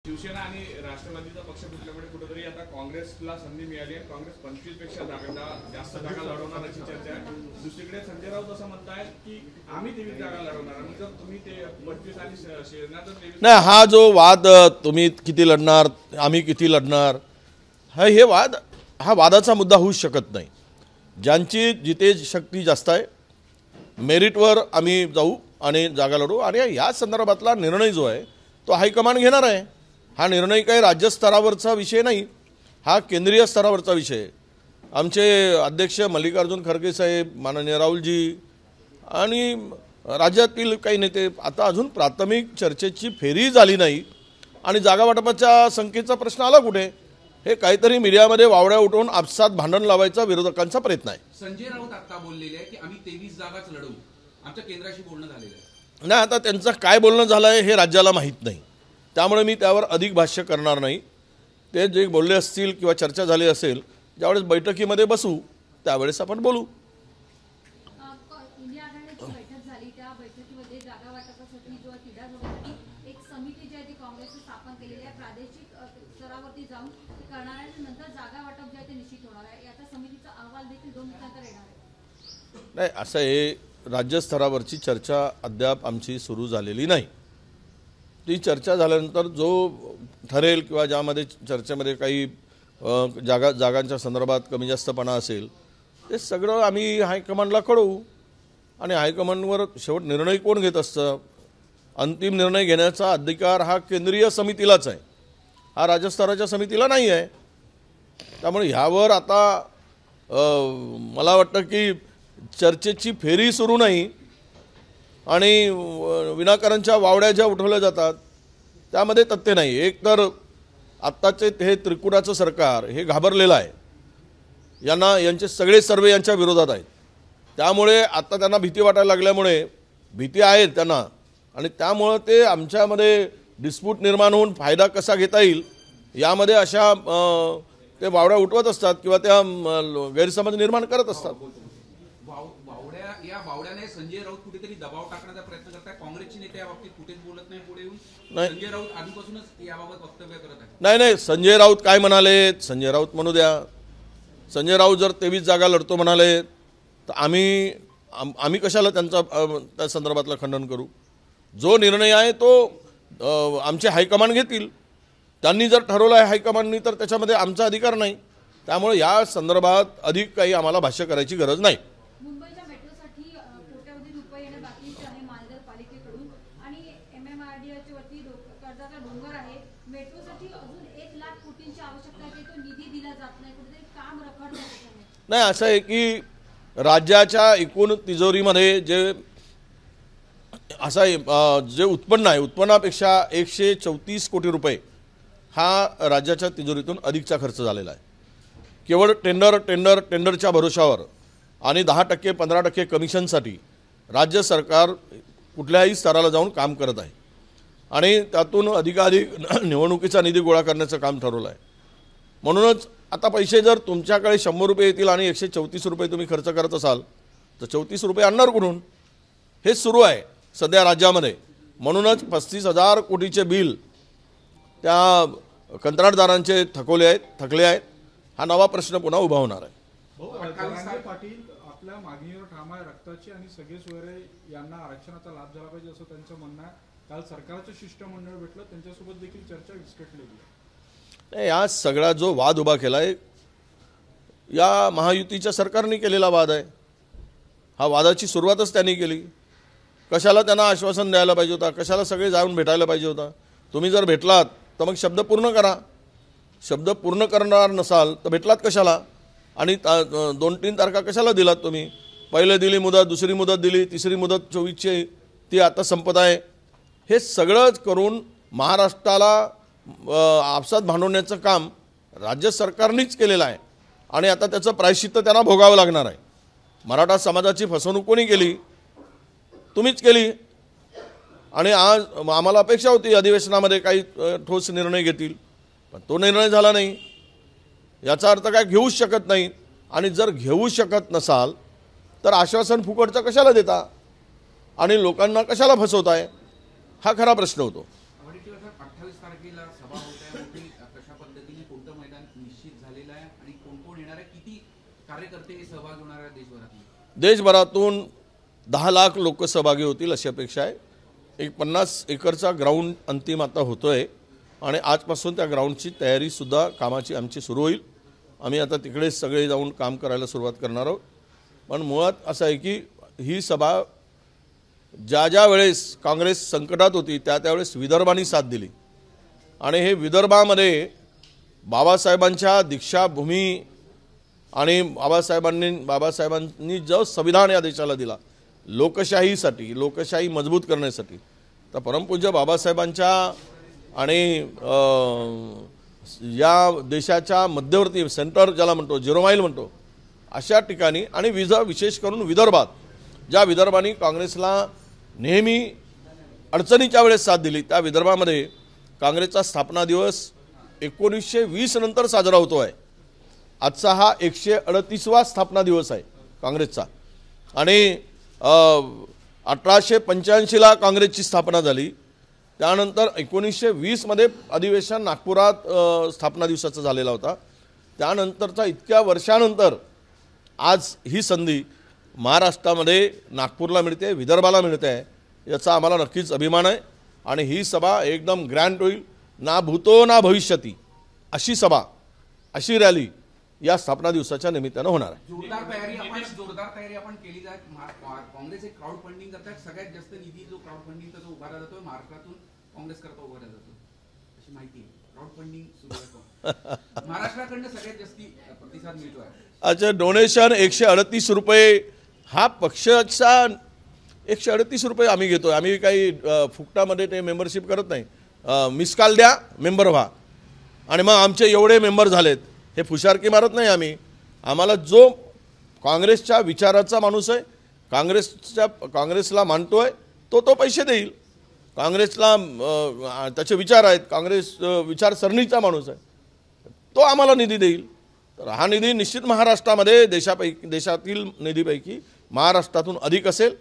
शिवसेना आणि राष्ट्रवादीचा पक्ष फुटल्यामुळे कुठेतरी आता काँग्रेसला संधी मिळाली आहे. काँग्रेस 25 पेक्षा जास्त जागा लढवणार अशी चर्चा आहे. दुसरीकडे संजय राऊत असं म्हणतायत की आम्ही 23 जागा लढवणार आणि जर तुम्ही ते 25 आणि शिवसेना जर 23 नाही, हा जो वाद तुम्ही किती लढणार आम्ही किती लढणार हे वाद हा वादाचा मुद्दा होऊ शकत नाही. ज्यांची जिथे शक्ती जास्त आहे मेरिटवर आम्ही जाऊ आणि जागा लढू आणि या संदर्भातला निर्णय जो आहे तो हायकमांड घेणार आहे. हा निर्णय काही राज्यस्तरावरचा विषय नाही, हा केंद्रीय स्तरावरचा विषय आहे. आमचे अध्यक्ष मल्लिकार्जुन खरगे साहेब, माननीय राहुलजी आणि राज्यातील काही नेते आता अजून प्राथमिक चर्चेची फेरी झाली नाही आणि जागा वाटपाच्या संख्येचा प्रश्न आला कुठे. हे काहीतरी मीडियामध्ये वावड्या उठवून आपसात भांडण लावायचा विरोधकांचा प्रयत्न आहे. संजय राऊत आता बोललेले आहे की आम्ही 23 जागाच लढवू, आमच्या केंद्राशी बोलणं झालेलं आहे. नाही, आता त्यांचं काय बोलणं झालं आहे हे राज्याला माहीत नाही, त्यामुळे मी त्यावर अधिक भाष्य करणार नाही. ते जे बोलले असतील किंवा चर्चा झाली असेल ज्यावेळेस बैठकीमध्ये बसू त्यावेळेस आपण बोलू. इंडिया आघाडीची बैठक झाली, त्या बैठकीमध्ये जागा वाटपासाठी जो तिढा जोडण्यासाठी एक समिती जी आहे ती काँग्रेसने स्थापन केलेली आहे. प्रादेशिक स्तरावरती जाऊन ते करणार आहे आणि नंतर जागा वाटप जे आहे ते निश्चित होणार आहे. याचा समितीचा अहवाल देखील 2 दिवसानंतर येणार आहे. नाही, असं हे राज्यस्तरावरची चर्चा अद्याप आमची सुरू झालेली नाही. ती चर्चा झाल्यानंतर जो ठरेल किंवा ज्यामध्ये चर्चेमध्ये काही जागांच्या संदर्भात कमी जास्तपणा असेल ते सगळं आम्ही हायकमांडला कळवू आणि हायकमांडवर शेवट निर्णय कोण घेत असतं. अंतिम निर्णय घेण्याचा अधिकार हा केंद्रीय समितीलाच आहे, हा राज्यस्तराच्या समितीला नाही आहे. त्यामुळे ह्यावर आता मला वाटतं की चर्चेची फेरी सुरू नाही आणि विनाकारणच्या वावड्या ज्या उठवल्या जातात त्यामध्ये तथ्य नाही. एक तर आत्ताचे हे त्रिकुटाचं सरकार हे घाबरलेलं आहे, यांचे सगळे सर्वे यांच्या विरोधात आहेत. त्यामुळे आता त्यांना भीती वाटायला लागल्यामुळे भीती आहे त्यांना आणि त्यामुळं ते आमच्यामध्ये डिस्प्यूट निर्माण होऊन फायदा कसा घेता येईल यामध्ये अशा ते वावड्या उठवत असतात किंवा त्या गैरसमज निर्माण करत असतात. या बावड्याने संजय राऊत कुठेतरी दबाव टाकण्याचा प्रयत्न करताय. काँग्रेसचे नेते या बाबतीत कुठेच बोलत नाही, पुढे येऊन संजय राऊत आधीपासूनच याबाबत वक्तव्य करत आहे. नाही, संजय राऊत काय म्हणाले संजय राऊत म्हणू द्या. संजय राऊत जर 23 जागा लढतो म्हणाले तर आम्ही कशाला त्या संदर्भातलं खंडन करू. जो निर्णय आहे तो आमचे हायकमांड घेतील. त्यांनी जर ठरवलं आहे हायकमांडनी तर त्याच्यामध्ये आमचा अधिकार नाही. त्यामुळे या संदर्भात अधिक काही आम्हाला भाष्य करायची गरज नाही. मुंबईच्या मेट्रोसाठी कोट्यवधी रुपये येणे बाकीचे आहे महानगर पालिकेकडून आणि MMRDAच्या वरती कर्जाचा डोंगर आहे. मेट्रोसाठी अजून 1 लाख कोटींची आवश्यकता आहे, तो निधी दिला जात नाही, कुठेतरी काम रखडलं. नाही, असं आहे की राज्याच्या एकूण तिजोरीमध्ये जे उत्पन्न आहे उत्पन्नापेक्षा 134 कोटी रुपये हा राज्याच्या तिजोरीतून अधिकचा खर्च झालेला आहे. केवळ टेंडरच्या भरोशावर आणि 10% 15% कमिशनसाठी राज्य सरकार कुठल्याही स्तराला जाऊन काम करत आहे आणि त्यातून अधिकाधिक निवडणुकीचा निधी गोळा करण्याचं काम ठरवलं आहे. म्हणूनच आता पैसे जर तुमच्याकडे 100 रुपये येतील आणि 134 रुपये तुम्ही खर्च करत असाल तर 34 रुपये आणणार कुठून हे सुरू आहे सध्या राज्यामध्ये. म्हणूनच 35,000 कोटीचे बिल त्या कंत्राटदारांचे थकले आहेत. हा नवा प्रश्न पुन्हा उभा होणार आहे. पाटील आपल्या मागणीवर ठाम आहे, रक्ताची आणि सगळे सोयरे यांना आरक्षणाचा लाभ झाला पाहिजे असं त्यांचं म्हणणं आहे. काल सरकारचं शिष्टमंडळ भेटलं, त्यांच्यासोबत देखील चर्चा विस्कटलेली. या सगळा जो वाद उभा केला आहे या महायुतीच्या सरकारने केलेला वाद आहे. हा वादाची सुरुवातच त्यांनी केली. कशाला त्यांना आश्वासन द्यायला पाहिजे होता, कशाला सगळे जाऊन भेटायला पाहिजे होता. तुम्ही जर भेटलात तर मग शब्द पूर्ण करा. शब्द पूर्ण करणार नसाल तर भेटलात कशाला आणि 2-3 तारखा कशाला दिलात तुम्ही. पहिले दिली मुदत, दुसरी मुदत दिली, तिसरी मुदत 24ची ती आता संपत आहे. हे सगळंच करून महाराष्ट्राला आपसात भांडवण्याचं काम राज्य सरकारनेच केलेलं आहे आणि आता त्याचं प्रायश्चित्त त्यांना भोगावं लागणार आहे. मराठा समाजाची फसवणूक कोणी केली? तुम्हीच केली आणि आज आम्हाला अपेक्षा होती अधिवेशनामध्ये काही ठोस निर्णय घेतील, पण तो निर्णय झाला नाही. याचा अर्थ काय घेऊच शकत नाही आणि जर घेऊ शकत नसाल तर आश्वासन फुकटचं कशाला देता आणि लोकांना कशाला फसवताय हा खरा प्रश्न होतो. 28 तारखेला सभा होत आहे, कशा पद्धतीने कोणतं मैदान निश्चित झालेलं आहे आणि कोण कोण येणार आहे, किती कार्यकर्ते सहभाग होणार आहे देशभरातून? देशभरातून 10 लाख लोक सहभागी होतील अशी अपेक्षा आहे. एक 50 एकरचा ग्राउंड अंतिम आता होतोय आणि आजपासून त्या ग्राउंडची तयारीसुद्धा कामाची आमची सुरू होईल. आम्ही आता तिकडे सगळे जाऊन काम करायला सुरुवात करणार आहोत. पण मुळात असं आहे की ही सभा ज्या वेळेस काँग्रेस संकटात होती त्यावेळेस विदर्भाने साथ दिली आणि हे विदर्भामध्ये बाबासाहेबांच्या दीक्षाभूमी आणि बाबासाहेबांनी जो संविधान या देशाला दिला लोकशाहीसाठी, लोकशाही मजबूत करण्यासाठी, तर परमपूज्य बाबासाहेबांच्या आणि या देशाच्या मध्यवर्ती सेंटर ज्याला म्हणतो, 0 माईल म्हणतो, अशा ठिकाणी आणि विशेष करून विदर्भात ज्या विदर्भाने काँग्रेसला नेहमी अडचणीच्या वेळेस साथ दिली त्या विदर्भामध्ये काँग्रेसचा स्थापना दिवस 1920 नंतर साजरा होतो आहे. आजचा हा 138वा स्थापना दिवस आहे काँग्रेसचा आणि 1885ला काँग्रेसची स्थापना झाली. त्यानंतर 1920 मध्ये अधिवेशन नागपुरात स्थापना दिवसाचा झालेला होता. त्यानंतरचा इतक्या वर्षानंतर आज ही संधी महाराष्ट्रामध्ये नागपूरला मिळते, विदर्भाला मिळते आहे, याचा आम्हाला नक्कीच अभिमान आहे. आणि ही सभा एकदम ग्रँड होईल, ना भूतो ना भविष्यती अशी सभा, अशी रॅली या स्थापना दिवसाच्या निमित्तानं होणार आहे. जोरदार तयारी आपण केली जात. काँग्रेस एक क्राऊड फंडिंग करतात. सगळ्यात जास्त निधी जो क्राऊड फंडिंगचा जो उभारला जातो महाराष्ट्रातून काँग्रेस करता उभारला जातो अशी माहिती आहे. क्राऊड फंडिंग सुरू आहे महाराष्ट्राकडनं सगळ्यात जास्ती प्रतिसाद मिळतो आहे. अच्छा, डोनेशन 138 रुपये हा पक्षाचा 138 रुपये आम्ही घेतो. आम्ही काही फुकटामध्ये ते मेंबरशिप करत नाही. मिस कॉल द्या, मेंबर व्हा आणि मग आमचे एवढे मेंबर झालेत हे फुशारकी मारत नाही आम्ही. आम्हाला जो काँग्रेसच्या विचाराचा माणूस आहे, काँग्रेसला मानतोय तो पैसे देईल. काँग्रेसला त्याचे विचार आहेत, काँग्रेस विचारसरणीचा माणूस आहे, तो आम्हाला निधी देईल. तर हा निधी निश्चित महाराष्ट्रामध्ये देशातील निधीपैकी महाराष्ट्रातून अधिक असेल.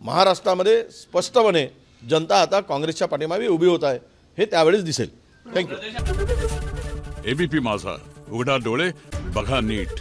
महाराष्ट्रामध्ये स्पष्टपणे जनता आता काँग्रेसच्या पाठीमागे उभी होत आहे हे त्यावेळेस दिसेल. थँक्यू. एबीपी माझा, उघडा डोळे बघा नीट.